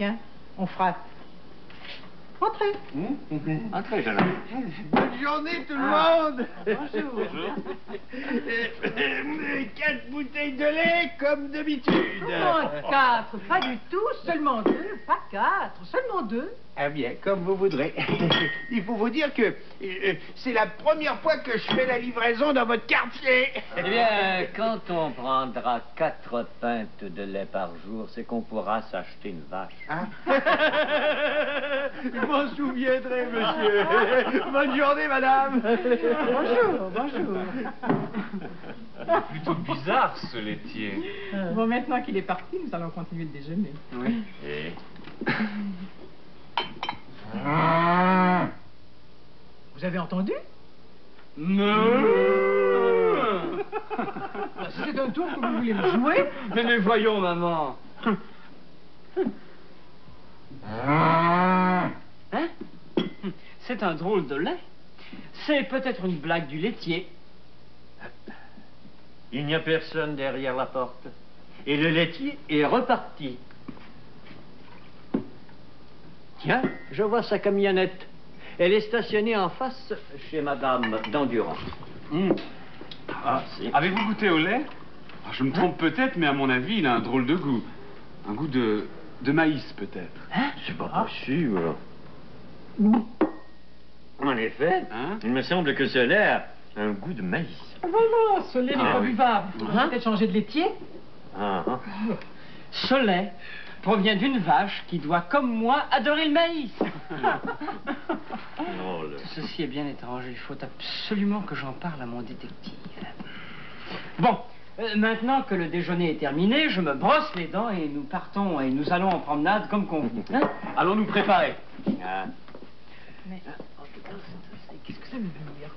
Tiens, on frappe. Entrez. Entrez, jeune homme. Bonne journée, tout le monde. Bonjour. Bonjour. 4 bouteilles de lait, comme d'habitude. Non, 4, pas du tout, seulement 2, pas 4, seulement 2. Ah bien, comme vous voudrez. Il faut vous dire que c'est la première fois que je fais la livraison dans votre quartier. Eh bien, quand on prendra 4 pintes de lait par jour, c'est qu'on pourra s'acheter une vache. Hein? Je m'en souviendrai, monsieur. Bonne journée, madame. Bonjour, bonjour. Plutôt bizarre, ce laitier. Bon, maintenant qu'il est parti, nous allons continuer le déjeuner. Oui. Et... Vous avez entendu? Non. Si c'est un tour que vous voulez me jouer. Mais voyons, maman. Hein? C'est un drôle de lait. C'est peut-être une blague du laitier. Il n'y a personne derrière la porte. Et le laitier est reparti. Tiens, je vois sa camionnette. Elle est stationnée en face chez Madame d'Endurant. Ah, si. Avez-vous goûté au lait? Ah, je me trompe peut-être, mais à mon avis, il a un drôle de goût. Un goût de maïs, peut-être. Hein? C'est pas possible. En effet, Hein? il me semble que ce lait a un goût de maïs. Voilà, ce lait n'est pas oui. buvable. Vous Hein? peut-être changer de laitier? Ah, ah. Ce lait provient d'une vache qui doit, comme moi, adorer le maïs. Drôle. Ceci est bien étrange. Il faut absolument que j'en parle à mon détective. Bon, maintenant que le déjeuner est terminé, je me brosse les dents et nous partons et nous allons en promenade comme convenu. Hein? Allons nous préparer. Ah. Mais, qu'est-ce que ça veut dire?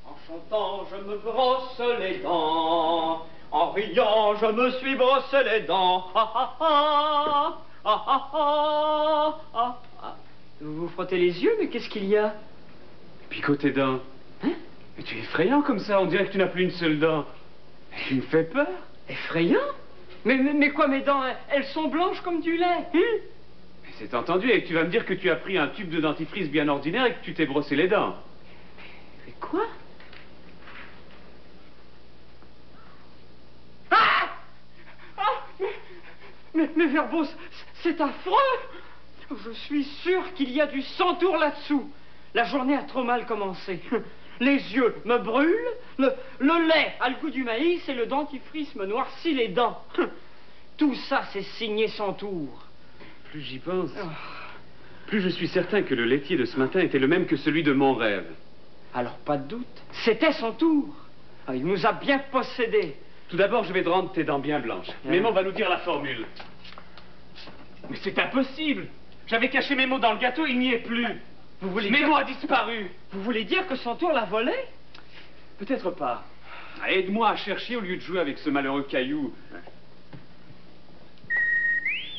En chantant, je me brosse les dents. En riant, je me suis brossé les dents. Ah, ah, ah, ah, ah, ah, ah, ah. Vous vous frottez les yeux, mais qu'est-ce qu'il y a? Picot tes dents. Hein? Mais tu es effrayant comme ça, on dirait que tu n'as plus une seule dent. Tu me fais peur. Effrayant? Mais quoi, mes dents, elles sont blanches comme du lait. Hein? Mais c'est entendu, et tu vas me dire que tu as pris un tube de dentifrice bien ordinaire et que tu t'es brossé les dents. Mais quoi? Mais Verbos, c'est affreux! Je suis sûr qu'il y a du centaure là-dessous. La journée a trop mal commencé. Les yeux me brûlent, le lait a le goût du maïs et le dentifrice me noircit les dents. Tout ça, c'est signé Centaure. Plus j'y pense, plus je suis certain que le laitier de ce matin était le même que celui de mon rêve. Alors, pas de doute, c'était Centaure. Ah, il nous a bien possédés. Tout d'abord, je vais te rendre tes dents bien blanches. Mémo va nous dire la formule. Mais c'est impossible! J'avais caché Mémo dans le gâteau, il n'y est plus. Vous voulez Mémo dire... a disparu. Vous voulez dire que Centaure l'a volé? Peut-être pas. Ah, aide-moi à chercher au lieu de jouer avec ce malheureux caillou.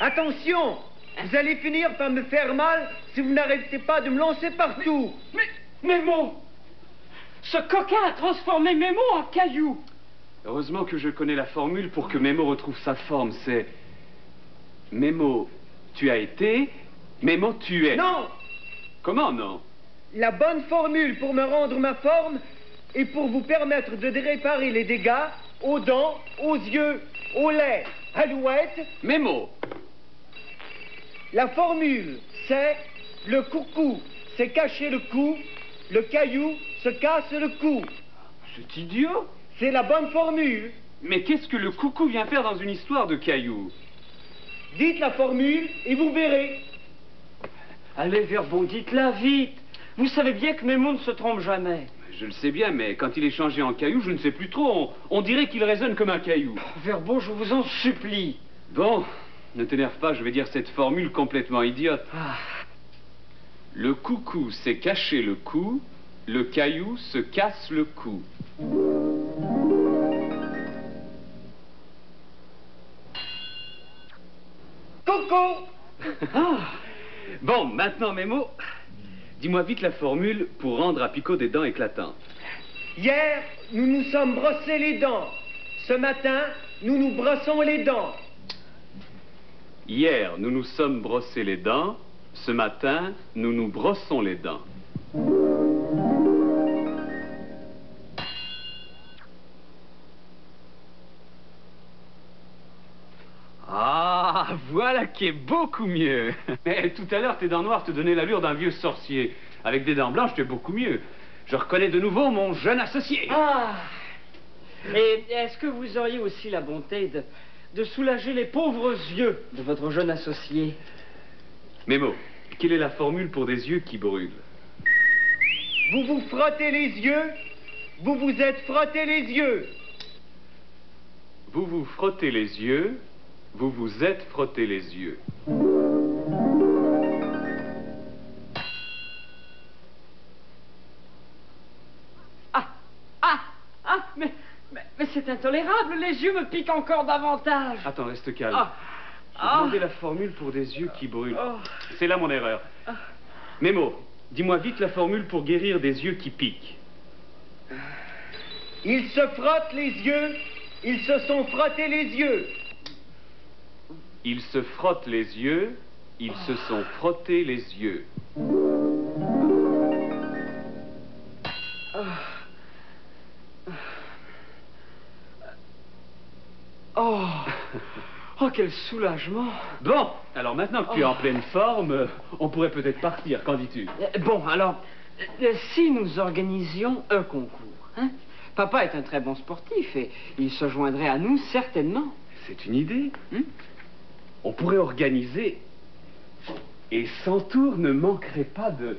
Attention! Vous allez finir par me faire mal si vous n'arrêtez pas de me lancer partout. Mais Mémo! Ce coquin a transformé Mémo en caillou. Heureusement que je connais la formule pour que Mémo retrouve sa forme. C'est... Mémo, tu as été... Mémo, tu es. Non! Comment non? La bonne formule pour me rendre ma forme et pour vous permettre de réparer les dégâts aux dents, aux yeux, au lait, à l'ouette. Mémo! La formule, c'est le coucou, c'est cacher le cou, le caillou se casse le cou. C'est idiot! C'est la bonne formule. Mais qu'est-ce que le coucou vient faire dans une histoire de caillou? Dites la formule et vous verrez. Allez, Verbeau, dites-la vite. Vous savez bien que Mémo ne se trompe jamais. Je le sais bien, mais quand il est changé en caillou, je ne sais plus trop. On dirait qu'il résonne comme un caillou. Verbeau, je vous en supplie. Bon, ne t'énerve pas, je vais dire cette formule complètement idiote. Le coucou s'est caché le cou, le caillou se casse le cou. Coco! Bon, maintenant, Mémo, dis-moi vite la formule pour rendre à Picot des dents éclatantes. Hier, nous nous sommes brossés les dents. Ce matin, nous nous brossons les dents. Hier, nous nous sommes brossés les dents. Ce matin, nous nous brossons les dents. Ah, voilà qui est beaucoup mieux. Mais tout à l'heure, tes dents noires te donnaient l'allure d'un vieux sorcier. Avec des dents blanches, tu es beaucoup mieux. Je reconnais de nouveau mon jeune associé. Ah! Et est-ce que vous auriez aussi la bonté de soulager les pauvres yeux de votre jeune associé? Mémo, quelle est la formule pour des yeux qui brûlent? Vous vous frottez les yeux, vous vous êtes frotté les yeux. Vous vous frottez les yeux, vous vous êtes frotté les yeux. Mais c'est intolérable, les yeux me piquent encore davantage. Attends, reste calme. Ah. J'ai demandé la formule pour des yeux qui brûlent. C'est là mon erreur. Mémo, dis-moi vite la formule pour guérir des yeux qui piquent. Ils se frottent les yeux, ils se sont frottés les yeux. Ils se frottent les yeux, ils se sont frottés les yeux. Oh, quel soulagement. Bon, alors maintenant que tu es en pleine forme, on pourrait peut-être partir, qu'en dis-tu? Bon, alors, si nous organisions un concours, hein? Papa est un très bon sportif et il se joindrait à nous certainement. C'est une idée. On pourrait organiser et Centaure ne manquerait pas de...